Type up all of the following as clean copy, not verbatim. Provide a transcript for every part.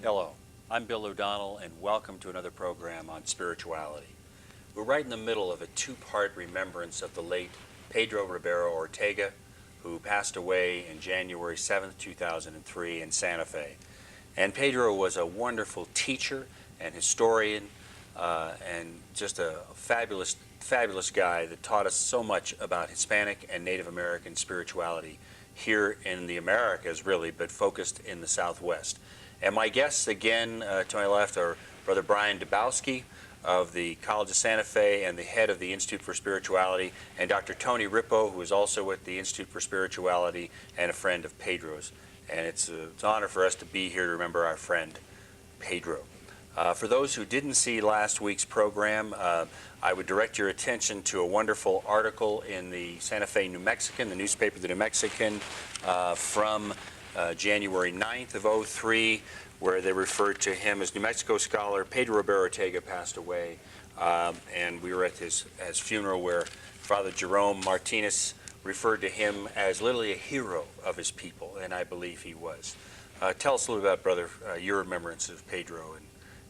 Hello, I'm Bill O'Donnell, and welcome to another program on spirituality. We're right in the middle of a two-part remembrance of the late Pedro Ribera Ortega, who passed away in January 7th, 2003 in Santa Fe. And Pedro was a wonderful teacher and historian, and just a fabulous, fabulous guy that taught us so much about Hispanic and Native American spirituality here in the Americas, really, but focused in the Southwest. And my guests, again, to my left are Brother Brian Dubowski of the College of Santa Fe and the head of the Institute for Spirituality, and Dr. Tony Rippo, who is also at the Institute for Spirituality and a friend of Pedro's. And it's an honor for us to be here to remember our friend, Pedro. For those who didn't see last week's program, I would direct your attention to a wonderful article in the Santa Fe New Mexican, the newspaper The New Mexican, from January 9th of '03, where they referred to him as New Mexico scholar. Pedro Ribera Ortega passed away, and we were at his funeral, where Father Jerome Martinez referred to him as literally a hero of his people, and I believe he was. Tell us a little about, Brother, your remembrance of Pedro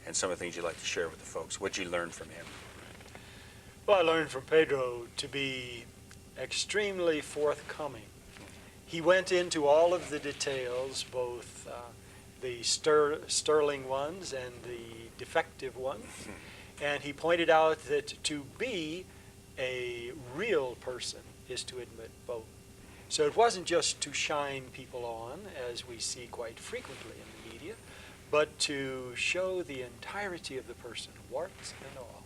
and some of the things you'd like to share with the folks, what you learned from him. Well, I learned from Pedro to be extremely forthcoming. He went into all of the details, both the sterling ones and the defective ones, and he pointed out that to be a real person is to admit both. So it wasn't just to shine people on, as we see quite frequently in the media, but to show the entirety of the person, warts and all.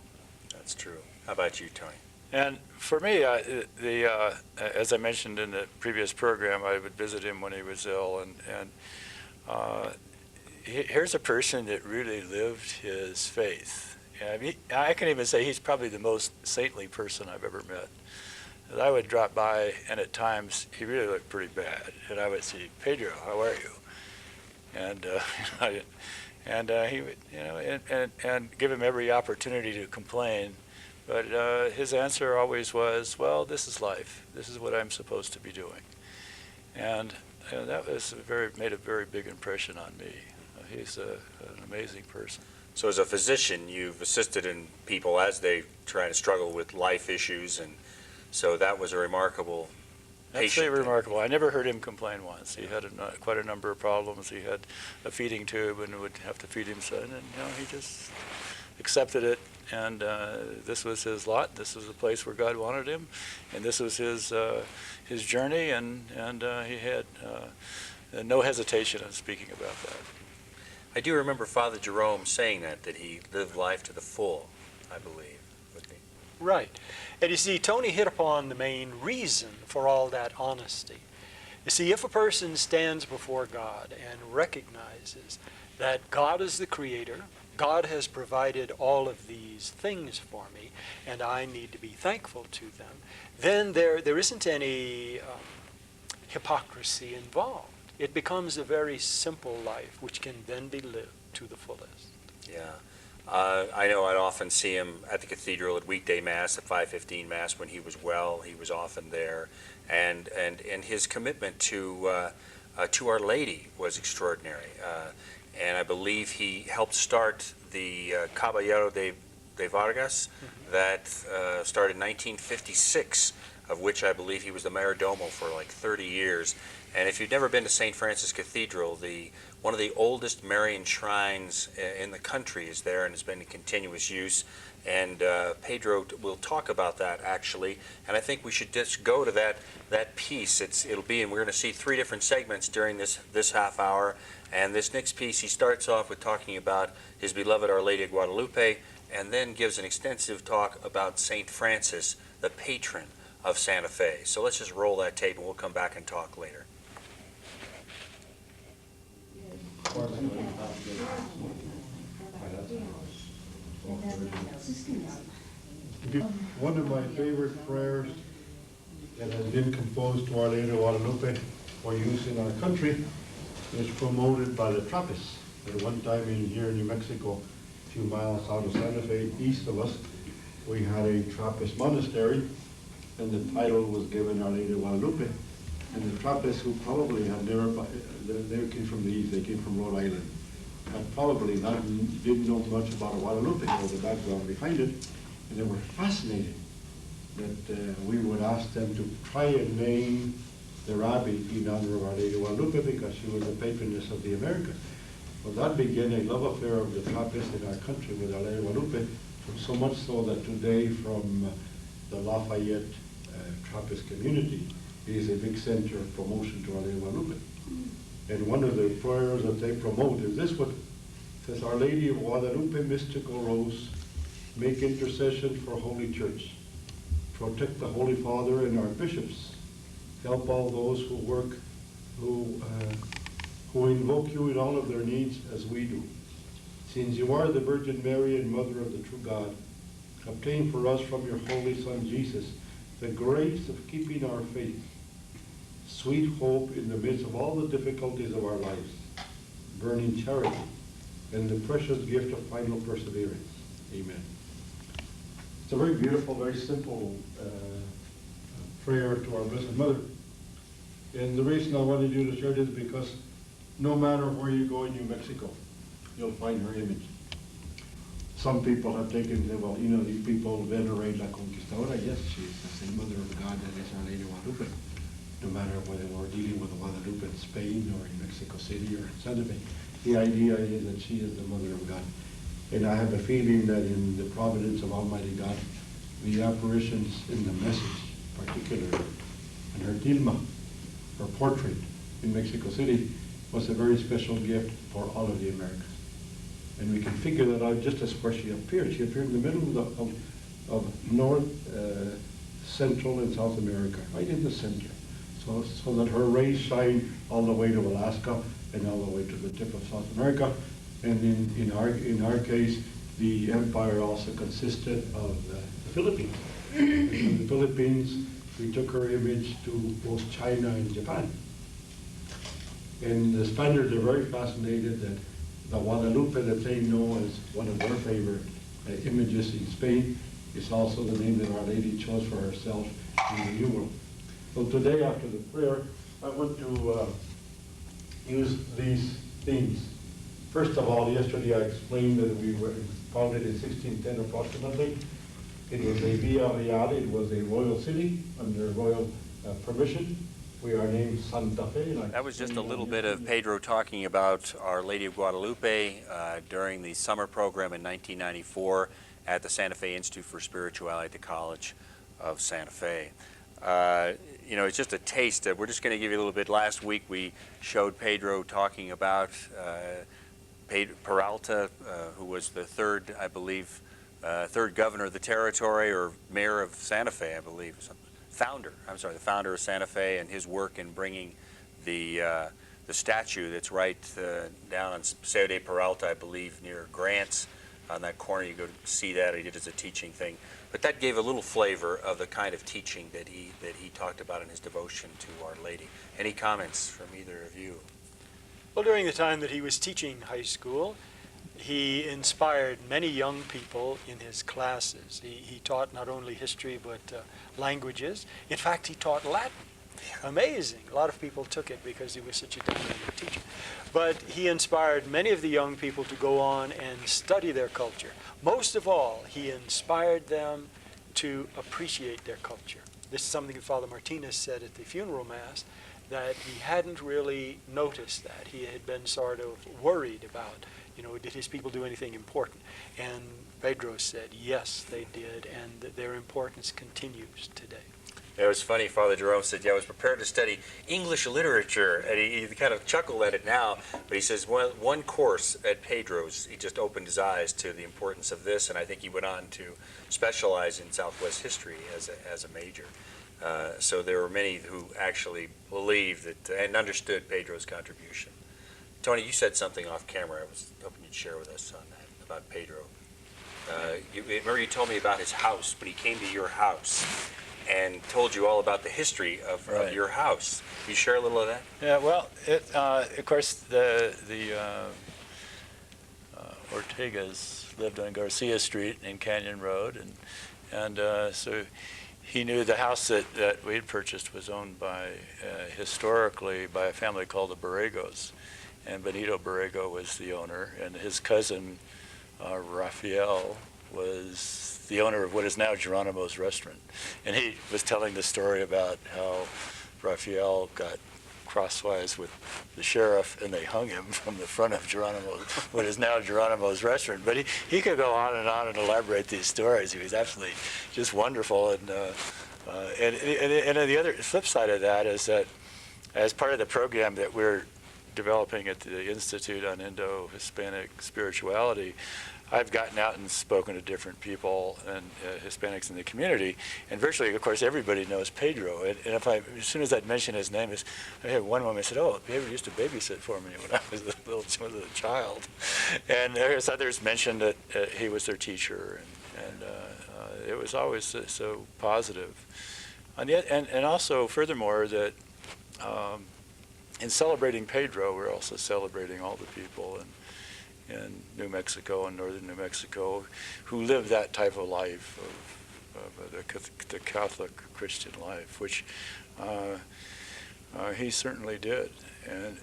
That's true. How about you, Tony? And for me, as I mentioned in the previous program, I would visit him when he was ill, and here's a person that really lived his faith. I mean, I can even say he's probably the most saintly person I've ever met. And I would drop by, and at times he really looked pretty bad, and I would say, "Pedro, how are you?" And he would, and give him every opportunity to complain. But his answer always was, "Well, this is life. This is what I'm supposed to be doing." And that was made a very big impression on me. He's an amazing person. So as a physician, you've assisted in people as they try to struggle with life issues, and so that was a remarkable patient. Absolutely remarkable. I never heard him complain once. He had quite a number of problems. He had a feeding tube and would have to feed him son, and he just accepted it. And this was his lot. This was the place where God wanted him, and this was his journey. And he had no hesitation on speaking about that. I do remember Father Jerome saying that he lived life to the full, I believe. Right. And you see, Tony hit upon the main reason for all that honesty. You see, if a person stands before God and recognizes that God is the creator, God has provided all of these things for me, and I need to be thankful to them, then there isn't any hypocrisy involved. It becomes a very simple life, which can then be lived to the fullest. Yeah. I know I'd often see him at the cathedral at weekday Mass, at 5:15 Mass, when he was well. He was often there. And his commitment to Our Lady was extraordinary. And I believe he helped start the Caballero de Vargas that started in 1956, of which I believe he was the mayordomo for like 30 years. And if you've never been to St. Francis Cathedral, one of the oldest Marian shrines in the country is there and has been in continuous use. And Pedro will talk about that, actually. And I think we should just go to that piece. It'll be, and we're going to see 3 different segments during this half hour. And this next piece, he starts off with talking about his beloved Our Lady of Guadalupe, and then gives an extensive talk about St. Francis, the patron of Santa Fe. So let's just roll that tape, and we'll come back and talk later. One of my favorite prayers that has been composed to Our Lady of Guadalupe for use in our country is promoted by the Trappists. At one time here in New Mexico, a few miles out of Santa Fe, east of us, we had a Trappist monastery, and the title was given Our Lady of Guadalupe. And the Trappists, who probably had never, they came from the east, they came from Rhode Island, had probably didn't know much about Guadalupe or the background behind it, and they were fascinated that we would ask them to try and name their abbey in honor of Our Lady of Guadalupe because she was the patroness of the Americas. Well, that began a love affair of the Trappists in our country with Our Lady of Guadalupe, so much so that today from the Lafayette Trappist community is a big center of promotion to Our Lady of Guadalupe. And one of the prayers that they promote is this one. It says, Our Lady of Guadalupe, mystical rose, make intercession for Holy Church. Protect the Holy Father and our bishops. Help all those who work, who invoke you in all of their needs as we do. Since you are the Virgin Mary and Mother of the true God, obtain for us from your Holy Son Jesus the grace of keeping our faith, sweet hope in the midst of all the difficulties of our lives, burning charity, and the precious gift of final perseverance. Amen. It's a very beautiful, very simple prayer to our Blessed Mother. And the reason I wanted you to share this is because no matter where you go in New Mexico, you'll find her image. Some people have taken, well, you know, these people venerate La Conquistadora. Yes, she's the same Mother of God that is Our Lady of Guadalupe. No matter whether we're dealing with Guadalupe in Spain or in Mexico City or in Santa Fe, the idea is that she is the Mother of God. And I have a feeling that in the providence of Almighty God, the apparitions in the message, particularly, and her tilma, her portrait in Mexico City, was a very special gift for all of the Americas. And we can figure that out just as where she appeared. She appeared in the middle of North, Central, and South America, right in the center. So that her rays shine all the way to Alaska and all the way to the tip of South America. And in our case, the empire also consisted of the Philippines. And from the Philippines, we took her image to both China and Japan. And the Spaniards are very fascinated that the Guadalupe that they know as one of their favorite images in Spain is also the name that Our Lady chose for herself in the New World. So today, after the prayer, I want to use these themes. First of all, yesterday I explained that we were founded in 1610 approximately. It was a via real, it was a royal city under royal permission. We are named Santa Fe. That was just a little bit of Pedro talking about Our Lady of Guadalupe during the summer program in 1994 at the Santa Fe Institute for Spirituality at the College of Santa Fe. You know, it's just a taste. We're just going to give you a little bit. Last week we showed Pedro talking about Peralta, who was the third, I believe, third governor of the territory, or mayor of Santa Fe, I believe. The founder of Santa Fe, and his work in bringing the statue that's right down on Paseo de Peralta, I believe, near Grants, on that corner. You go see that. He did it as a teaching thing. But that gave a little flavor of the kind of teaching that he talked about in his devotion to Our Lady. Any comments from either of you? Well, during the time that he was teaching high school, he inspired many young people in his classes. He taught not only history but languages. In fact, he taught Latin. Amazing. A lot of people took it because he was such a dynamic teacher. But he inspired many of the young people to go on and study their culture. Most of all, he inspired them to appreciate their culture. This is something that Father Martinez said at the funeral mass, that he hadn't really noticed that. He had been sort of worried about, you know, did his people do anything important? And Pedro said, yes, they did, and that their importance continues today. It was funny, Father Jerome said, yeah, I was prepared to study English literature, and he kind of chuckled at it now, but he says one course at Pedro's, he just opened his eyes to the importance of this, and I think he went on to specialize in Southwest history as a major. So there were many who actually believed that and understood Pedro's contribution. Tony, you said something off camera. I was hoping you'd share with us on that, about Pedro. Remember you told me about his house, when he came to your house and told you all about the history of your house. Can you share a little of that? Yeah, well, of course, the Ortegas lived on Garcia Street in Canyon Road, and so he knew the house that we had purchased was owned by, historically, by a family called the Borregos. And Benito Borrego was the owner, and his cousin, Rafael, was the owner of what is now Geronimo's Restaurant. And he was telling the story about how Rafael got crosswise with the sheriff, and they hung him from the front of Geronimo's, what is now Geronimo's Restaurant. But he could go on and elaborate these stories. He was absolutely just wonderful. And the other flip side of that is that as part of the program that we're developing at the Institute on Indo-Hispanic Spirituality, I've gotten out and spoken to different people and Hispanics in the community, and virtually, of course, everybody knows Pedro. And if as soon as I'd mention his name, I had one woman said, "Oh, Pedro used to babysit for me when I was a little child," and there's others mentioned that he was their teacher, and it was always so positive. And also, furthermore, that in celebrating Pedro, we're also celebrating all the people in New Mexico and northern New Mexico who live that type of life of the Catholic Christian life, which he certainly did. And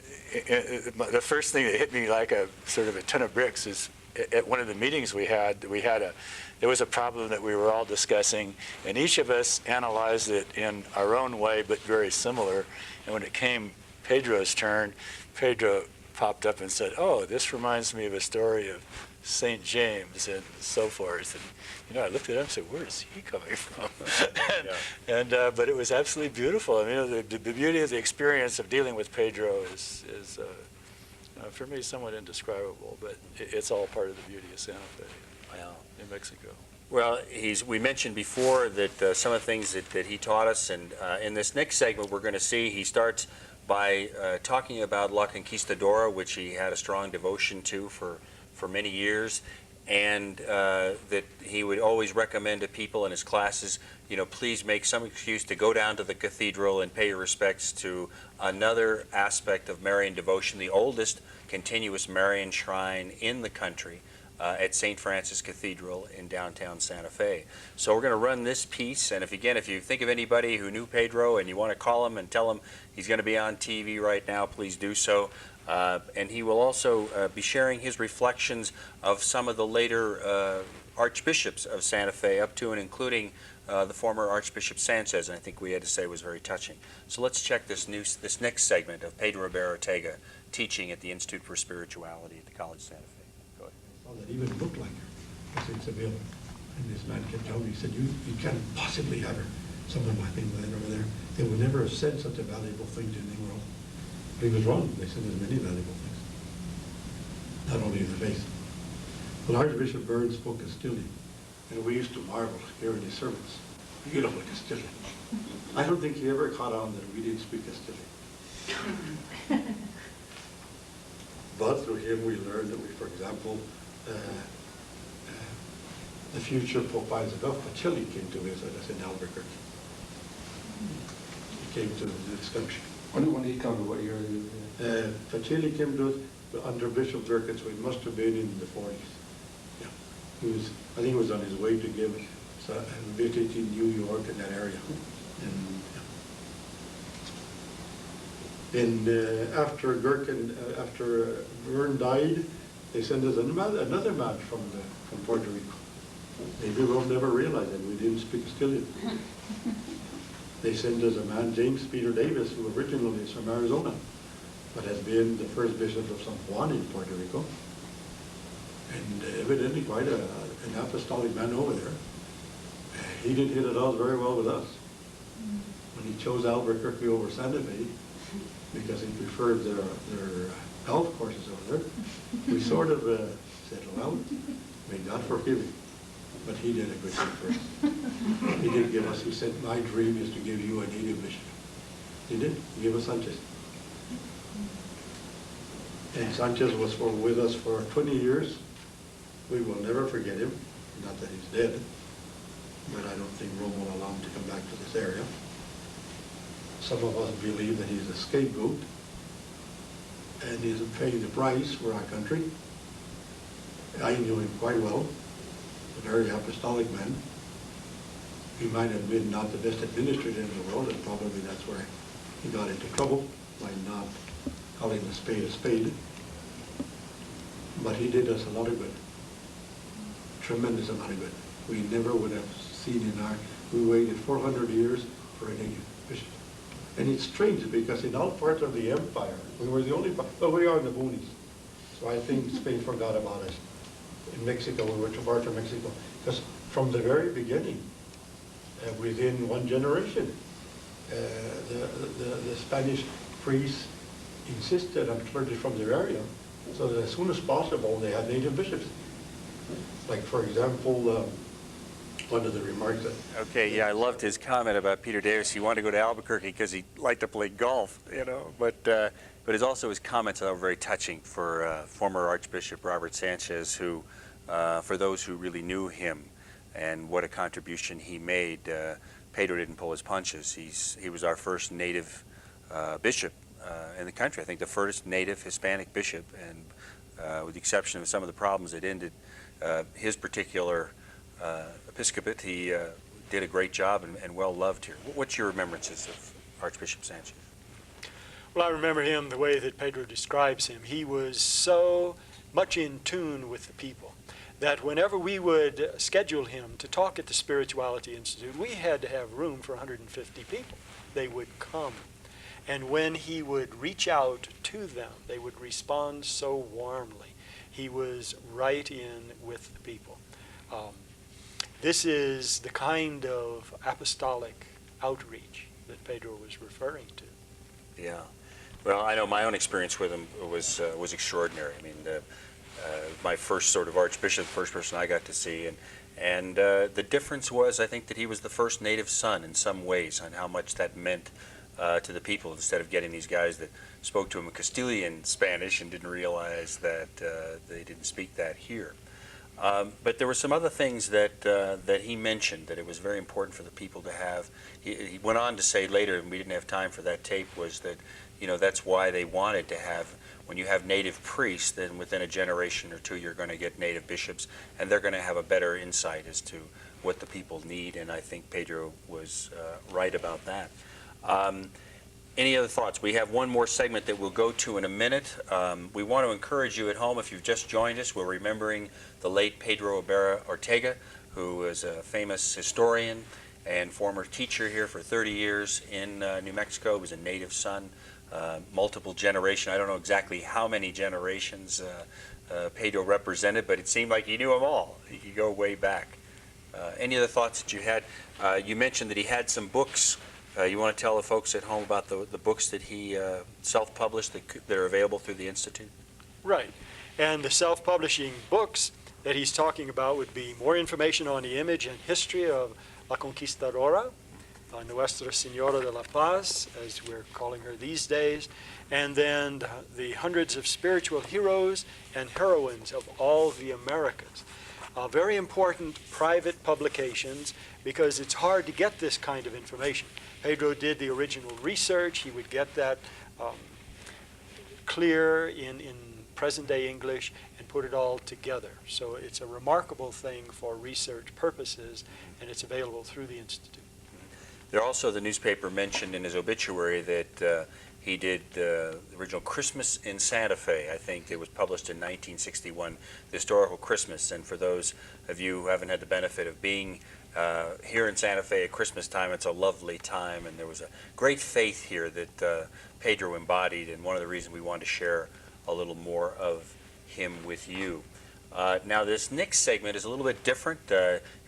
the first thing that hit me like a sort of a ton of bricks is at one of the meetings there was a problem that we were all discussing, and each of us analyzed it in our own way, but very similar. And when it came Pedro's turn, Pedro popped up and said, "Oh, this reminds me of a story of St. James," and so forth. And I looked at him and said, "Where is he coming from?" But it was absolutely beautiful. I mean, the beauty of the experience of dealing with Pedro is for me somewhat indescribable. But it's all part of the beauty of Santa Fe, New Mexico. Well, we mentioned before that some of the things that he taught us, and in this next segment we're going to see he starts by talking about La Conquistadora, which he had a strong devotion to for many years, and that he would always recommend to people in his classes, please make some excuse to go down to the cathedral and pay your respects to another aspect of Marian devotion, the oldest continuous Marian shrine in the country, at St. Francis Cathedral in downtown Santa Fe. So we're going to run this piece, and if you think of anybody who knew Pedro and you want to call him and tell him he's going to be on TV right now, please do so. And he will also be sharing his reflections of some of the later archbishops of Santa Fe, up to and including the former Archbishop Sanchez, and I think we had to say was very touching. So let's check this next segment of Pedro Ribera Ortega teaching at the Institute for Spirituality at the College of Santa Fe. That even looked like her, as it's available. And this man kept telling me, he said, you can't possibly have her. Some of my things over there, they would never have said such a valuable thing to the world. But he was wrong. They said there's many valuable things, not only in the faith. Well, Archbishop Burns spoke Castilian, and we used to marvel hearing his sermons. Beautiful Castilian. I don't think he ever caught on that we didn't speak Castilian. But through him we learned that we, for example, the future Pope Isaac of Chile came to visit us in Albuquerque. He came to this country. When did he come? What year? Chile came to us under Bishop Durkin, so he must have been in the 40s. Yeah, I think he was on his way to give a visit in New York in that area. And after after Verne died, they sent us another man from Puerto Rico. Maybe we'll never realize that we didn't speak Castilian. They sent us a man, James Peter Davis, who originally is from Arizona, but has been the first bishop of San Juan in Puerto Rico, and evidently quite an apostolic man over there. He didn't hit it off very well with us. When he chose Albuquerque over Santa Fe, because he preferred their golf courses over there, we sort of said, well, may God forgive him. But he did a good thing for us. He did give us, he said, my dream is to give you a native bishop. He did. He gave us Sanchez. And Sanchez was with us for 20 years. We will never forget him. Not that he's dead, but I don't think Rome will allow him to come back to this area. Some of us believe that he's a scapegoat and he's paying the price for our country. I knew him quite well, a very apostolic man. he might have been not the best administrator in the world, and probably that's where he got into trouble by not calling a spade a spade. But he did us a lot of good, tremendous amount of good. We never would have seen we waited 400 years for a native bishop. And it's strange because in all parts of the empire, we were the only, well, we are in the boonies. So I think Spain forgot about us. In Mexico, we were too far from Mexico. Because from the very beginning, within one generation, the Spanish priests insisted on clergy from their area, so that as soon as possible they had native bishops. Like, for example, one of the remarks that... Okay, yeah, I loved his comment about Peter Davis. He wanted to go to Albuquerque because he liked to play golf, you know. But it's also his comments that were very touching for former Archbishop Robert Sanchez, who, for those who really knew him and what a contribution he made, Pedro didn't pull his punches. He was our first native bishop in the country. I think the first native Hispanic bishop, and with the exception of some of the problems that ended his particular episcopate, he did a great job and well loved here. What's your remembrances of Archbishop Sanchez? Well, I remember him the way that Pedro describes him. He was so much in tune with the people that whenever we would schedule him to talk at the Spirituality Institute, we had to have room for 150 people. They would come. And when he would reach out to them, they would respond so warmly. He was right in with the people. This is the kind of apostolic outreach that Pedro was referring to. Yeah. Well, I know my own experience with him was extraordinary. I mean, my first sort of archbishop, the first person I got to see, and the difference was, I think, that he was the first native son in some ways, and how much that meant to the people, instead of getting these guys that spoke to him in Castilian Spanish and didn't realize that they didn't speak that here. But there were some other things that he mentioned that it was very important for the people to have. He went on to say later, and we didn't have time for that tape, was that, you know, that's why they wanted to have, when you have native priests, then within a generation or two you're going to get native bishops, and they're going to have a better insight as to what the people need, and I think Pedro was right about that. Any other thoughts? We have one more segment that we'll go to in a minute. We want to encourage you at home, if you've just joined us, we're remembering the late Pedro Ribera Ortega, who was a famous historian and former teacher here for 30 years in New Mexico. He was a native son, multiple generation. I don't know exactly how many generations Pedro represented, but it seemed like he knew them all. He could go way back. Any other thoughts that you had? You mentioned that he had some books. You want to tell the folks at home about the books that he self-published that are available through the Institute? Right. And the self-publishing books that he's talking about would be more information on the image and history of La Conquistadora, Nuestra Señora de la Paz, as we're calling her these days, and then the hundreds of spiritual heroes and heroines of all the Americas. Very important private publications, because it's hard to get this kind of information. Pedro did the original research. He would get that clear in present-day English and put it all together. So it's a remarkable thing for research purposes, and it's available through the Institute. There also, the newspaper mentioned in his obituary that he did the original Christmas in Santa Fe. I think it was published in 1961, the historical Christmas. And for those of you who haven't had the benefit of being here in Santa Fe at Christmas time, it's a lovely time, and there was a great faith here that Pedro embodied, and one of the reasons we wanted to share a little more of him with you. Now, this next segment is a little bit different.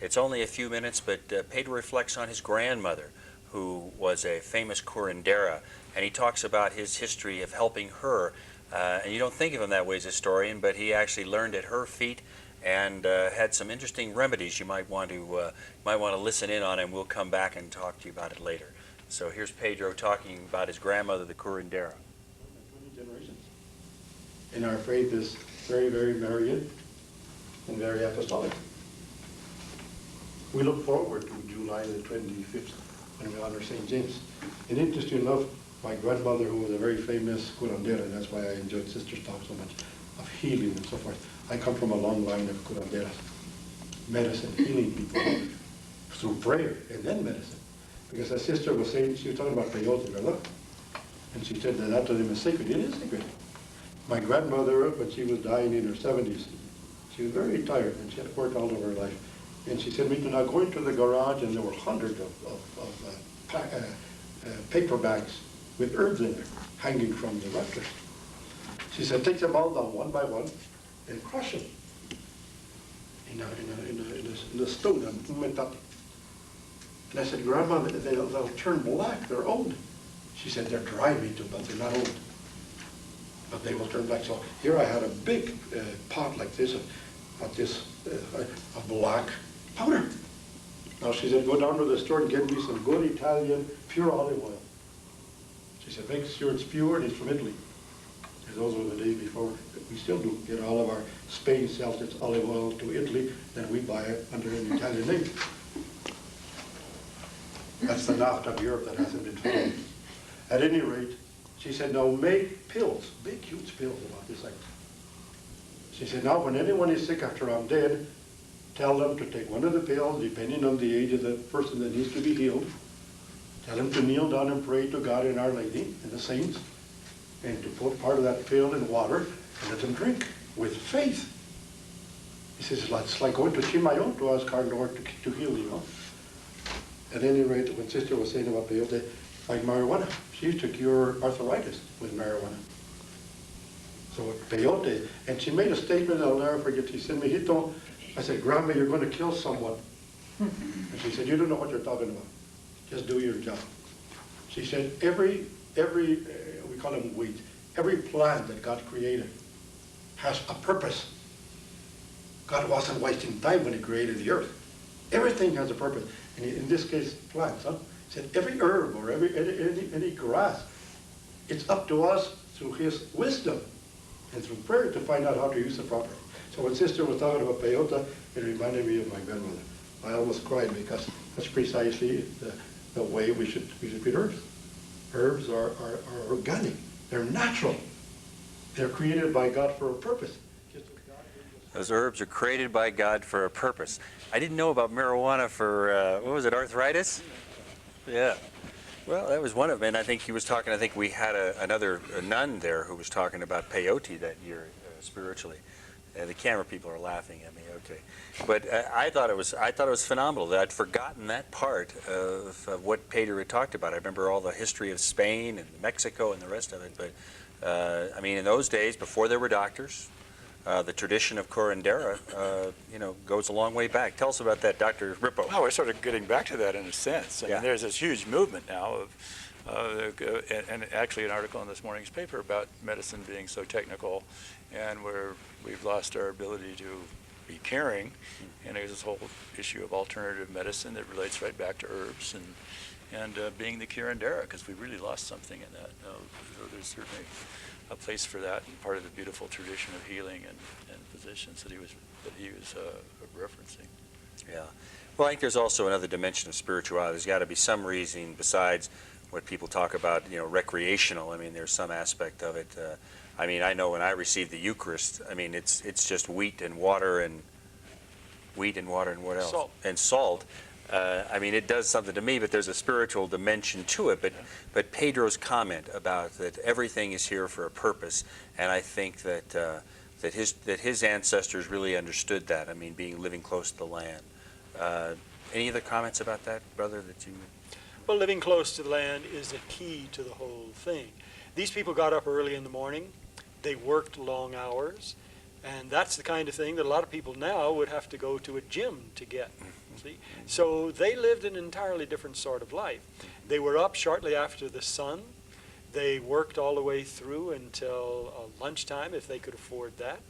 It's only a few minutes, but Pedro reflects on his grandmother, who was a famous curandera, and he talks about his history of helping her. And you don't think of him that way as a historian, but he actually learned at her feet and had some interesting remedies you might want to listen in on, and we'll come back and talk to you about it later. So here's Pedro talking about his grandmother, the curandera. 20 generations. And our faith is very, very Marian and very apostolic. We look forward to July the 25th when we honor St. James. And interesting enough, my grandmother, who was a very famous curandera, that's why I enjoyed Sister's talk so much, of healing and so forth. I come from a long line of curanderas, medicine, healing people, through prayer and then medicine. Because her sister was saying, she was talking about peyote, ¿verdad? And she said that that to them is sacred. It is sacred. My grandmother, when she was dying in her 70s, she was very tired and she had worked all of her life. And she said, Mito, now go into the garage, and there were hundreds of paper bags with herbs in there hanging from the rafters. She said, take them all down one by one and crush them in a stone and umetati. And I said, Grandma, they'll turn black. They're old. She said, they're dry, Mito, but they're not old. But they will turn black. So here I had a big pot like this, of black powder. Now she said, go down to the store and get me some good Italian pure olive oil. She said, make sure it's pure and it's from Italy. And those were the days before. We still do get all of our Spain sells its olive oil to Italy, then we buy it under an Italian name. That's the NAFTA of Europe that hasn't been followed. At any rate, she said, now make pills, big huge pills about this thing. She said, now when anyone is sick after I'm dead, tell them to take one of the pills, depending on the age of the person that needs to be healed. Tell them to kneel down and pray to God and Our Lady and the saints, and to put part of that pill in water and let them drink with faith. He says, it's like going to Chimayon to ask our Lord to heal you. At any rate, when Sister was saying about peyote, like marijuana, she used to cure arthritis with marijuana. So peyote, and she made a statement I'll never forget. She said, Mijito, I said, Grandma, you're going to kill someone. And she said, you don't know what you're talking about. Just do your job. She said, every we call them weeds, every plant that God created has a purpose. God wasn't wasting time when He created the earth. Everything has a purpose. And in this case, plants. Huh? He said, every herb or any grass, it's up to us through His wisdom and through prayer to find out how to use it properly. So when Sister was talking about peyote, it reminded me of my grandmother. I almost cried because that's precisely the way we should treat herbs. Herbs are organic. They're natural. They're created by God for a purpose. Those herbs are created by God for a purpose. I didn't know about marijuana for, what was it, arthritis? Yeah. Well, that was one of them. And I think he was talking, I think we had another nun there who was talking about peyote that year, spiritually. The camera people are laughing at me. Okay, but I thought it was phenomenal. That I'd forgotten that part of what Pedro had talked about. I remember all the history of Spain and Mexico and the rest of it. But I mean, in those days, before there were doctors, the tradition of curandera, goes a long way back. Tell us about that, Dr. Rippo. Well, we're sort of getting back to that in a sense. I mean, there's this huge movement now and actually an article in this morning's paper about medicine being so technical, and we've lost our ability to be caring. And there's this whole issue of alternative medicine that relates right back to herbs and being the curandera, because we really lost something in that. So there's certainly a place for that, and part of the beautiful tradition of healing and physicians that he was referencing. Yeah. Well, I think there's also another dimension of spirituality. There's got to be some reason besides what people talk about, recreational. I mean, there's some aspect of it. I mean, I know when I receive the Eucharist, I mean, it's just wheat and water and what else? Salt. And salt. I mean, it does something to me, but there's a spiritual dimension to it. But Pedro's comment about that everything is here for a purpose, and I think that his ancestors really understood that. I mean, living close to the land. Any other comments about that, brother? Well, living close to the land is the key to the whole thing. These people got up early in the morning. They worked long hours. And that's the kind of thing that a lot of people now would have to go to a gym to get. See? So they lived an entirely different sort of life. They were up shortly after the sun. They worked all the way through until lunchtime, if they could afford that.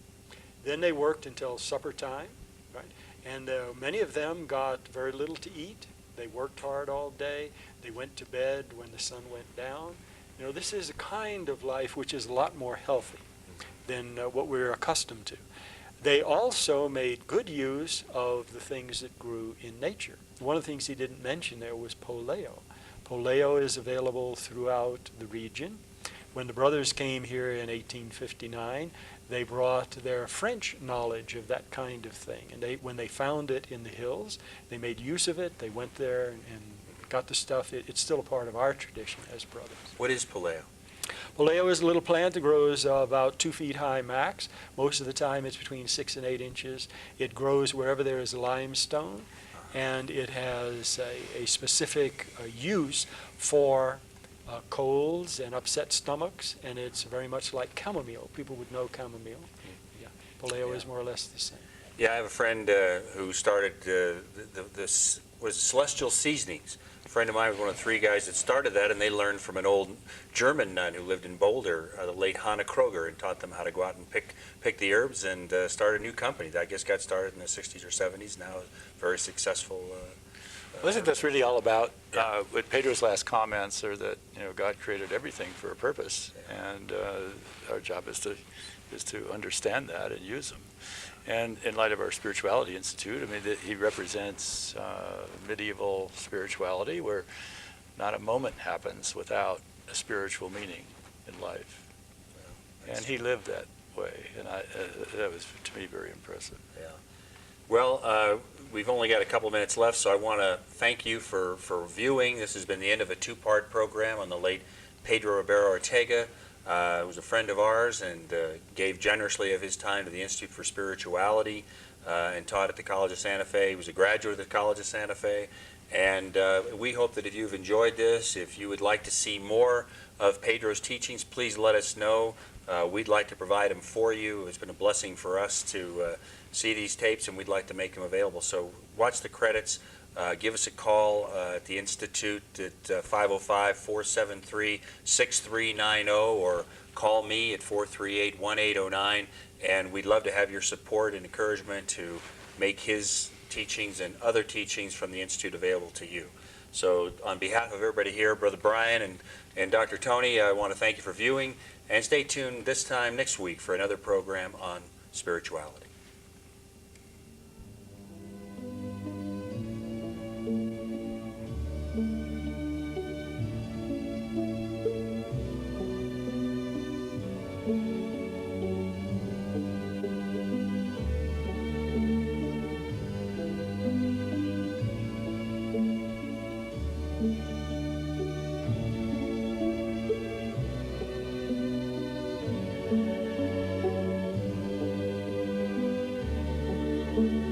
Then they worked until supper time, right? And many of them got very little to eat. They worked hard all day. They went to bed when the sun went down. This is a kind of life which is a lot more healthy than what we're accustomed to. They also made good use of the things that grew in nature. One of the things he didn't mention there was poleo. Poleo is available throughout the region. when the brothers came here in 1859, they brought their French knowledge of that kind of thing. And when they found it in the hills, they made use of it. They went there and got the stuff. It's still a part of our tradition as brothers. What is paleo? Paleo is a little plant that grows about 2 feet high max. Most of the time it's between 6 and 8 inches. It grows wherever there is limestone, and it has a specific use for colds and upset stomachs, and it's very much like chamomile. People would know chamomile. Yeah. Paleo is more or less the same. Yeah, I have a friend who started this was Celestial Seasonings. A friend of mine was one of 3 guys that started that, and they learned from an old German nun who lived in Boulder, the late Hannah Kroger, and taught them how to go out and pick the herbs and start a new company that I guess got started in the 60s or 70s. Now, very successful. Well, isn't this really all about Yeah. what Pedro's last comments are that God created everything for a purpose, and our job is to understand that and use them. And in light of our Spirituality Institute, I mean, he represents medieval spirituality where not a moment happens without a spiritual meaning in life. And he lived that way, and that was, to me, very impressive. Yeah. Well, we've only got a couple minutes left, so I want to thank you for viewing. This has been the end of a 2-part program on the late Pedro Ribera Ortega. He was a friend of ours and gave generously of his time to the Institute for Spirituality and taught at the College of Santa Fe. He was a graduate of the College of Santa Fe. And we hope that if you've enjoyed this, if you would like to see more of Pedro's teachings, please let us know. We'd like to provide them for you. It's been a blessing for us to see these tapes, and we'd like to make them available. So watch the credits. Give us a call at the Institute at 505-473-6390, or call me at 438-1809, and we'd love to have your support and encouragement to make his teachings and other teachings from the Institute available to you. So on behalf of everybody here, Brother Brian and Dr. Tony, I want to thank you for viewing, and stay tuned this time next week for another program on spirituality. Thank you.